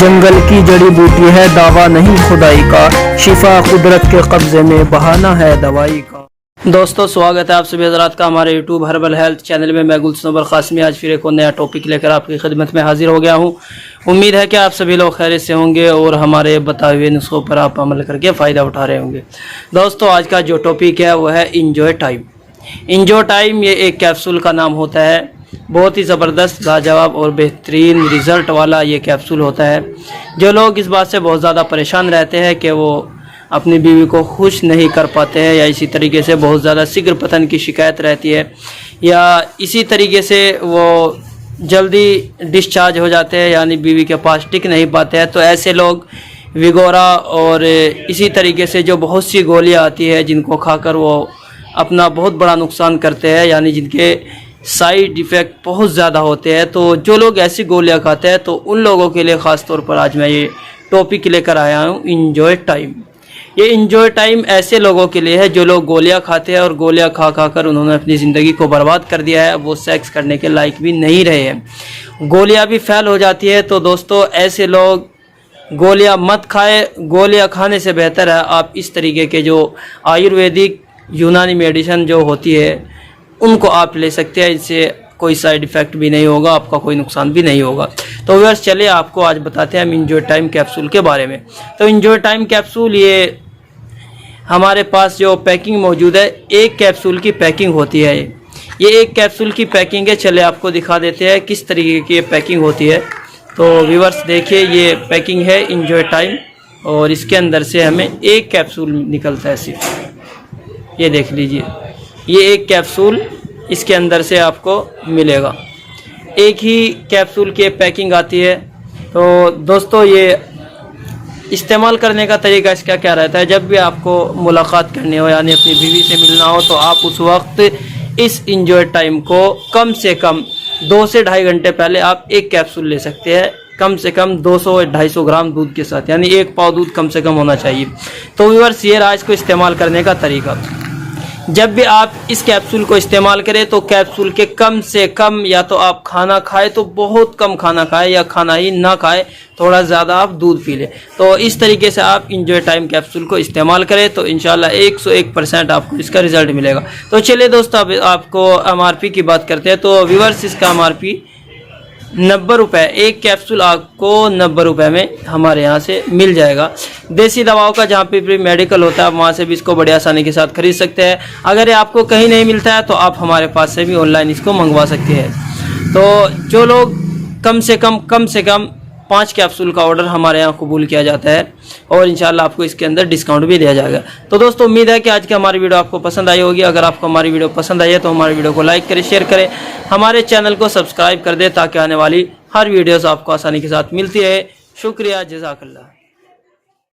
जंगल की जड़ी बूटी है, दावा नहीं खुदाई का, शिफा कुदरत के कब्जे में, बहाना है दवाई का। दोस्तों, स्वागत है आप सभी हजरात का हमारे यूट्यूब हर्बल हेल्थ चैनल में। मैं गुलशन कासमी आज फिर एक और नया टॉपिक लेकर आपकी खिदमत में हाजिर हो गया हूँ। उम्मीद है कि आप सभी लोग खैरियत से होंगे और हमारे बताए हुए नुस्खों पर आप अमल करके फ़ायदा उठा रहे होंगे। दोस्तों, आज का जो टॉपिक है वो है इंजॉय टाइम। इंजॉय टाइम ये एक कैप्सूल का नाम होता है। बहुत ही ज़बरदस्त, लाजवाब और बेहतरीन रिज़ल्ट वाला ये कैप्सूल होता है। जो लोग इस बात से बहुत ज़्यादा परेशान रहते हैं कि वो अपनी बीवी को खुश नहीं कर पाते हैं, या इसी तरीके से बहुत ज़्यादा शीघ्र पतन की शिकायत रहती है, या इसी तरीके से वो जल्दी डिस्चार्ज हो जाते हैं, यानी बीवी के पास टिक नहीं पाते हैं, तो ऐसे लोग विगोरा और इसी तरीके से जो बहुत सी गोलियां आती है जिनको खाकर वो अपना बहुत बड़ा नुकसान करते हैं, यानी जिनके साइड इफ़ेक्ट बहुत ज़्यादा होते हैं। तो जो लोग ऐसी गोलियां खाते हैं तो उन लोगों के लिए ख़ास तौर पर आज मैं ये टॉपिक लेकर आया हूँ, इंजॉय टाइम। ये इंजॉय टाइम ऐसे लोगों के लिए है जो लोग गोलियां खाते हैं और गोलियां खा कर उन्होंने अपनी ज़िंदगी को बर्बाद कर दिया है। वो सेक्स करने के लायक भी नहीं रहे हैं, गोलियां भी फेल हो जाती है। तो दोस्तों, ऐसे लोग गोलियां मत खाए। गोलियां खाने से बेहतर है आप इस तरीके के जो आयुर्वेदिक यूनानी मेडिसिन जो होती है उनको आप ले सकते हैं। इससे कोई साइड इफ़ेक्ट भी नहीं होगा, आपका कोई नुकसान भी नहीं होगा। तो व्यूअर्स, चलिए आपको आज बताते हैं हम इंजॉय टाइम कैप्सूल के बारे में। तो इंजॉय टाइम कैप्सूल, ये हमारे पास जो पैकिंग मौजूद है, एक कैप्सूल की पैकिंग होती है। ये एक कैप्सूल की पैकिंग है। चलिए आपको दिखा देते हैं किस तरीके की ये पैकिंग होती है। तो व्यूअर्स देखिए, ये पैकिंग है इंजॉय टाइम और इसके अंदर से हमें एक कैप्सूल निकलता है सिर्फ। ये देख लीजिए, ये एक कैप्सूल इसके अंदर से आपको मिलेगा। एक ही कैप्सूल की पैकिंग आती है। तो दोस्तों, ये इस्तेमाल करने का तरीका इसका क्या रहता है, जब भी आपको मुलाकात करनी हो यानी अपनी बीवी से मिलना हो तो आप उस वक्त इस इंजॉय टाइम को कम से कम 2 से ढाई घंटे पहले आप एक कैप्सूल ले सकते हैं, कम से कम 200-250 ग्राम दूध के साथ, यानी 1 पाव दूध कम से कम होना चाहिए। तो व्यूअर्स, ये रहा इसको इस्तेमाल करने का तरीका। जब भी आप इस कैप्सूल को इस्तेमाल करें तो कैप्सूल के कम से कम, या तो आप खाना खाएं तो बहुत कम खाना खाएं, या खाना ही ना खाएं, थोड़ा ज़्यादा आप दूध पी लें। तो इस तरीके से आप इंजॉय टाइम कैप्सूल को इस्तेमाल करें तो इंशाल्लाह 101% आपको इसका रिजल्ट मिलेगा। तो चलिए दोस्तों, अब आपको MRP की बात करते हैं। तो व्यूअर्स, इसका MRP 90 रुपये, एक कैप्सूल आपको 90 रुपये में हमारे यहाँ से मिल जाएगा। देसी दवाओं का जहाँ पे भी मेडिकल होता है आप वहाँ से भी इसको बड़ी आसानी के साथ खरीद सकते हैं। अगर ये आपको कहीं नहीं मिलता है तो आप हमारे पास से भी ऑनलाइन इसको मंगवा सकते हैं। तो जो लोग कम से कम 5 कैप्सूल का ऑर्डर हमारे यहाँ कबूल किया जाता है और इंशाल्लाह आपको इसके अंदर डिस्काउंट भी दिया जाएगा। तो दोस्तों, उम्मीद है कि आज की हमारी वीडियो आपको पसंद आई होगी। अगर आपको हमारी वीडियो पसंद आई है तो हमारी वीडियो को लाइक करें, शेयर करें, हमारे चैनल को सब्सक्राइब कर दें ताकि आने वाली हर वीडियोस आपको आसानी के साथ मिलती है। शुक्रिया, जज़ाकल्लाह।